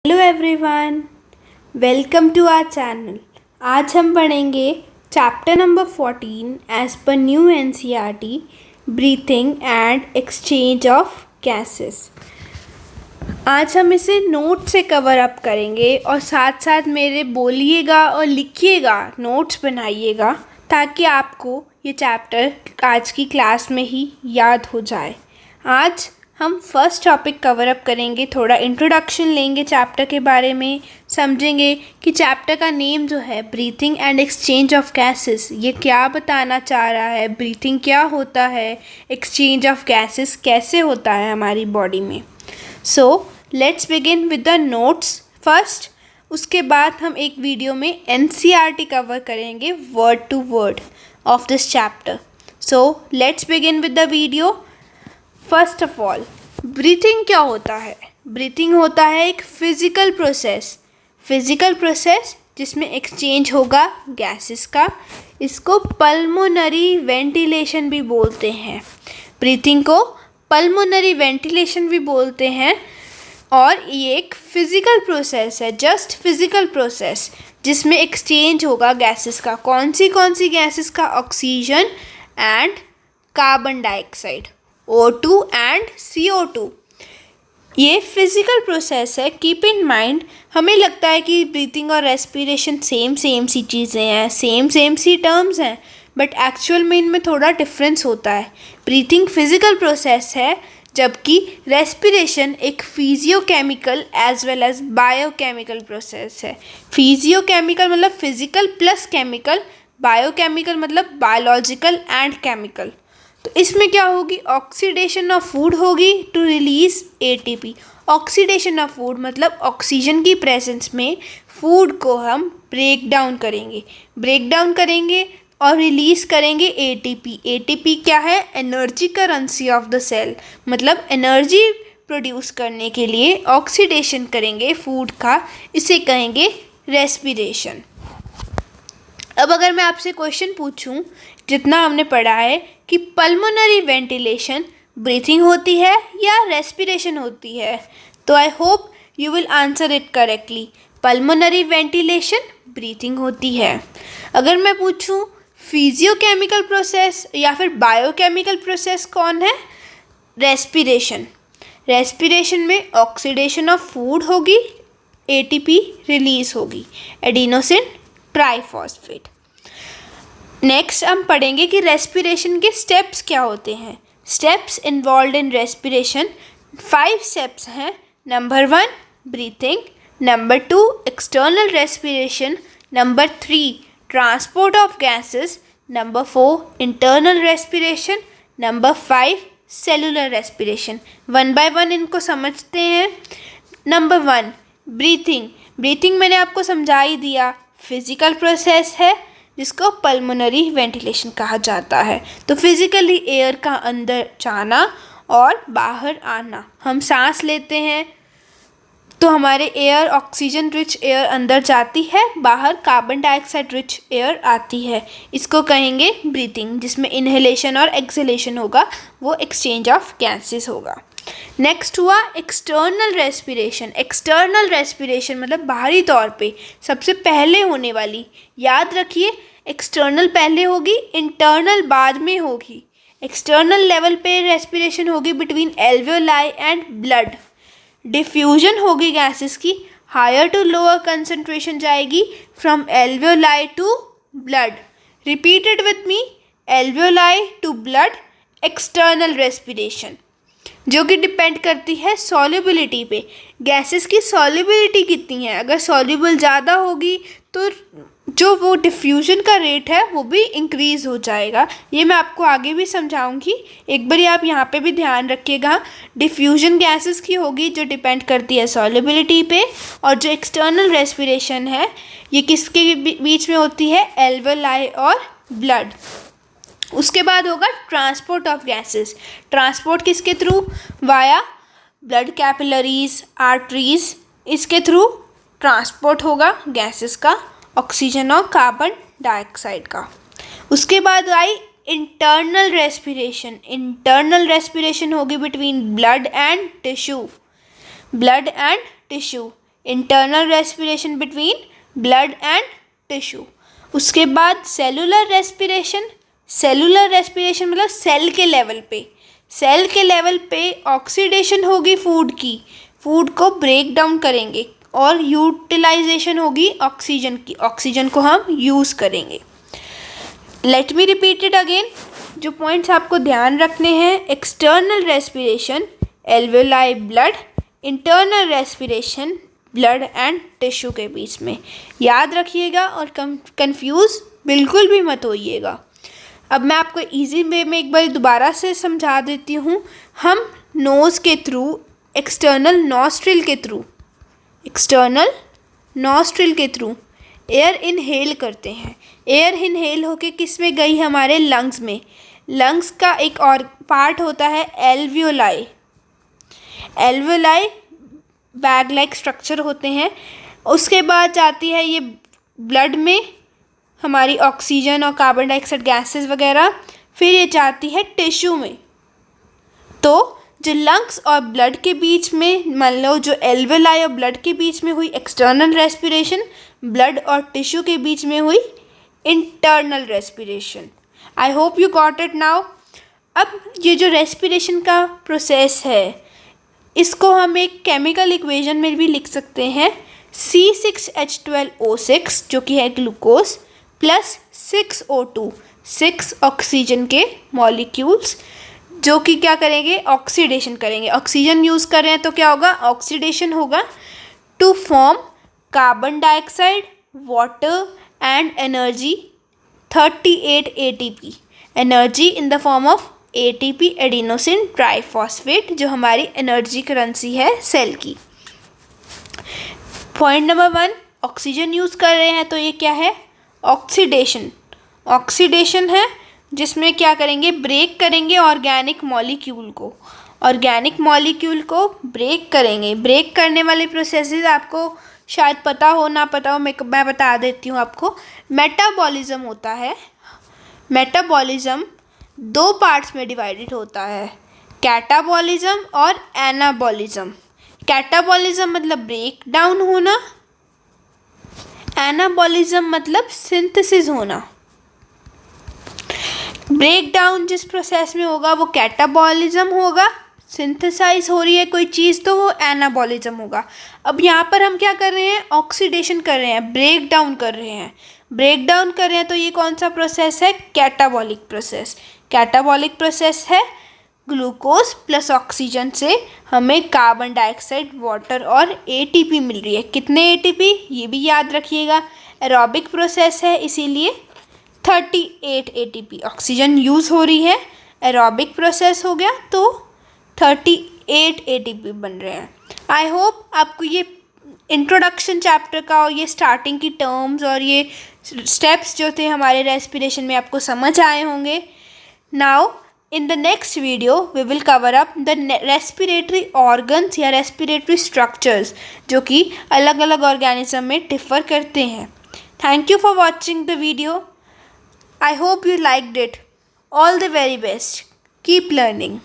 Hello everyone, welcome to our channel. आज हम पढ़ेंगे chapter number 14 as per new NCERT, breathing and exchange of gases. आज हम इसे नोट से कवर अप करेंगे और साथ साथ मेरे बोलिएगा और लिखिएगा, नोट्स बनाइएगा ताकि आपको ये चैप्टर आज की क्लास में ही याद हो जाए। आज हम फर्स्ट टॉपिक कवर अप करेंगे, थोड़ा इंट्रोडक्शन लेंगे चैप्टर के बारे में, समझेंगे कि चैप्टर का नेम जो है breathing and exchange of gases, ये क्या बताना चाह रहा है, ब्रीथिंग क्या होता है, एक्सचेंज ऑफ गैसेस कैसे होता है हमारी बॉडी में। So let's begin with the notes first. उसके बाद हम एक वीडियो में एनसीईआरटी कवर करेंगे word to word of this chapter. So let's begin with the video. First of all, breathing क्या होता है? ब्रीथिंग होता है एक फिज़िकल प्रोसेस जिसमें एक्सचेंज होगा गैसेस का। इसको पल्मोनरी वेंटिलेशन भी बोलते हैं। ब्रीथिंग को पल्मोनरी वेंटिलेशन भी बोलते हैं और ये एक फिज़िकल प्रोसेस है, जस्ट फिज़िकल प्रोसेस जिसमें एक्सचेंज होगा गैसेस का। कौन सी गैसेस का? Oxygen and carbon dioxide, O2 and CO2। ये फिज़िकल प्रोसेस है। कीप इन माइंड, हमें लगता है कि ब्रीथिंग और रेस्पिरेशन सेम सी चीज़ें हैं, सेम सी टर्म्स हैं, बट एक्चुअल में इनमें थोड़ा डिफरेंस होता है। ब्रीथिंग फिज़िकल प्रोसेस है जबकि रेस्पिरेशन एक physiochemical as well as biochemical process है। फिजियोकेमिकल मतलब फिजिकल प्लस केमिकल, बायोकेमिकल मतलब बायोलॉजिकल एंड केमिकल। तो इसमें क्या होगी? ऑक्सीडेशन ऑफ फूड होगी to release ATP। Oxidation of food मतलब ऑक्सीजन की प्रेजेंस में फूड को हम ब्रेक डाउन करेंगे और रिलीज़ करेंगे ATP। ATP क्या है? Energy currency of the cell, मतलब एनर्जी प्रोड्यूस करने के लिए ऑक्सीडेशन करेंगे फूड का, इसे कहेंगे रेस्पिरेशन। अब अगर मैं आपसे क्वेश्चन पूछूं, जितना हमने पढ़ा है कि पल्मोनरी वेंटिलेशन ब्रीथिंग होती है या रेस्पिरेशन होती है, तो I hope you will answer it correctly. Pulmonary ventilation breathing होती है। अगर मैं पूछूं फिजियोकेमिकल प्रोसेस या फिर बायोकेमिकल प्रोसेस कौन है? रेस्पिरेशन। रेस्पिरेशन में ऑक्सीडेशन ऑफ फूड होगी, ATP रिलीज होगी, एडिनोसिन ट्राइफॉस्फेट। नेक्स्ट हम पढ़ेंगे कि रेस्पिरेशन के स्टेप्स क्या होते हैं। Steps involve in respiration 5 steps हैं। Number 1 breathing, number 2 external respiration, number 3 transport of gases, number 4 internal respiration, number 5 cellular respiration. One by one इनको समझते हैं। नंबर 1 ब्रीथिंग मैंने आपको समझा ही दिया, फिजिकल प्रोसेस है जिसको पल्मोनरी वेंटिलेशन कहा जाता है। तो फिजिकली एयर का अंदर जाना और बाहर आना, हम सांस लेते हैं तो हमारे एयर ऑक्सीजन रिच एयर अंदर जाती है, बाहर कार्बन डाइऑक्साइड रिच एयर आती है, इसको कहेंगे ब्रीथिंग। जिसमें इनहेलेशन और एक्सहेलेशन होगा, वो एक्सचेंज ऑफ गैसेस होगा। नेक्स्ट हुआ एक्सटर्नल रेस्पिरेशन। एक्सटर्नल रेस्पिरेशन मतलब बाहरी तौर पे सबसे पहले होने वाली। याद रखिए, एक्सटर्नल पहले होगी, इंटरनल बाद में होगी। एक्सटर्नल लेवल पे रेस्पिरेशन होगी between alveoli and blood. Diffusion होगी गैसेस की, हायर टू लोअर कंसंट्रेशन जाएगी from alveoli to blood. Repeated with me, alveoli to blood, external respiration, जो कि डिपेंड करती है सॉल्युबिलिटी पे। गैसेस की सॉल्युबिलिटी कितनी है, अगर सॉल्युबल ज़्यादा होगी तो जो वो डिफ्यूजन का रेट है वो भी इंक्रीज़ हो जाएगा। ये मैं आपको आगे भी समझाऊंगी, एक बार आप यहाँ पे भी ध्यान रखिएगा। डिफ्यूजन गैसेस की होगी जो डिपेंड करती है सॉल्युबिलिटी पे, और जो एक्सटर्नल रेस्पिरेशन है ये किसके बीच में होती है? एल्वेओलाई और ब्लड। उसके बाद होगा ट्रांसपोर्ट ऑफ गैसेस। ट्रांसपोर्ट किसके through? Via blood capillaries, arteries, इसके थ्रू ट्रांसपोर्ट होगा गैसेस का, ऑक्सीजन और कार्बन डाइऑक्साइड का। उसके बाद आई इंटरनल रेस्पिरेशन। इंटरनल रेस्पिरेशन होगी between blood and tissue. Internal respiration between blood and tissue. उसके बाद सेलुलर रेस्पिरेशन मतलब सेल के लेवल पे, सेल के लेवल पे ऑक्सीडेशन होगी फूड की, फूड को ब्रेक डाउन करेंगे और यूटिलाइजेशन होगी ऑक्सीजन की, ऑक्सीजन को हम यूज़ करेंगे। Let me repeat it again, जो पॉइंट्स आपको ध्यान रखने हैं, external respiration alveoli blood, internal respiration blood and tissue के बीच में, याद रखिएगा और कंफ्यूज बिल्कुल भी मत होइएगा। अब मैं आपको इजी वे में एक बार दोबारा से समझा देती हूँ। हम नोज़ के थ्रू एक्सटर्नल नॉस्ट्रिल के थ्रू एयर इनहेल करते हैं। एयर इनहेल होके किस में गई, हमारे लंग्स में। लंग्स का एक और पार्ट होता है एल्वियोलाई बैग लाइक स्ट्रक्चर होते हैं। उसके बाद जाती है ये ब्लड में हमारी ऑक्सीजन और कार्बन डाइऑक्साइड गैसेस वगैरह, फिर ये जाती है टिश्यू में। तो जो लंग्स और ब्लड के बीच में, मान लो जो एल्वेलाई और ब्लड के बीच में हुई एक्सटर्नल रेस्पिरेशन, ब्लड और टिश्यू के बीच में हुई internal respiration. I hope you got it now. अब ये जो रेस्पिरेशन का प्रोसेस है, इसको हम एक केमिकल इक्वेशन में भी लिख सकते हैं, C6H12O6 जो कि है ग्लूकोज प्लस 6O2, 6 ऑक्सीजन के मॉलिक्यूल्स, जो कि क्या करेंगे, ऑक्सीडेशन करेंगे। ऑक्सीजन यूज़ कर रहे हैं तो क्या होगा, ऑक्सीडेशन होगा to form carbon dioxide, water and energy 38 ATP, energy in the form of ATP adenosine triphosphate, जो हमारी एनर्जी करेंसी है सेल की। पॉइंट नंबर 1, ऑक्सीजन यूज़ कर रहे हैं तो ये क्या है, ऑक्सीडेशन है, जिसमें क्या करेंगे, ब्रेक करेंगे ऑर्गेनिक मॉलिक्यूल को ब्रेक करेंगे। ब्रेक करने वाले प्रोसेसेस आपको शायद पता हो ना पता हो, मैं बता देती हूँ आपको। मेटाबॉलिज्म होता है, मेटाबॉलिज्म 2 पार्ट्स में डिवाइडेड होता है, कैटाबॉलिज्म और एनाबॉलिज्म। कैटाबॉलिज्म मतलब ब्रेक डाउन होना, एनाबॉलिज्म मतलब सिंथेसिस होना। ब्रेक डाउन जिस प्रोसेस में होगा वो कैटाबॉलिज्म होगा, सिंथेसाइज हो रही है कोई चीज़ तो वो एनाबॉलिज्म होगा। अब यहाँ पर हम क्या कर रहे हैं, ऑक्सीडेशन कर रहे हैं, ब्रेक डाउन कर रहे हैं तो ये कौन सा प्रोसेस है, कैटाबॉलिक प्रोसेस है। ग्लूकोज प्लस ऑक्सीजन से हमें कार्बन डाइऑक्साइड, वाटर और ATP मिल रही है। कितने ATP, ये भी याद रखिएगा। एरोबिक प्रोसेस है इसीलिए 38 ATP ऑक्सीजन यूज़ हो रही है। एरोबिक प्रोसेस हो गया तो 38 ATP बन रहे हैं। आई होप आपको ये इंट्रोडक्शन चैप्टर का और ये स्टार्टिंग की टर्म्स और ये स्टेप्स जो थे हमारे रेस्पिरेशन में आपको समझ आए होंगे। Now in the next video we will cover up the respiratory organs या respiratory structures जो कि अलग अलग organism में differ करते हैं। Thank you for watching the video. I hope you liked it. All the very best. Keep learning.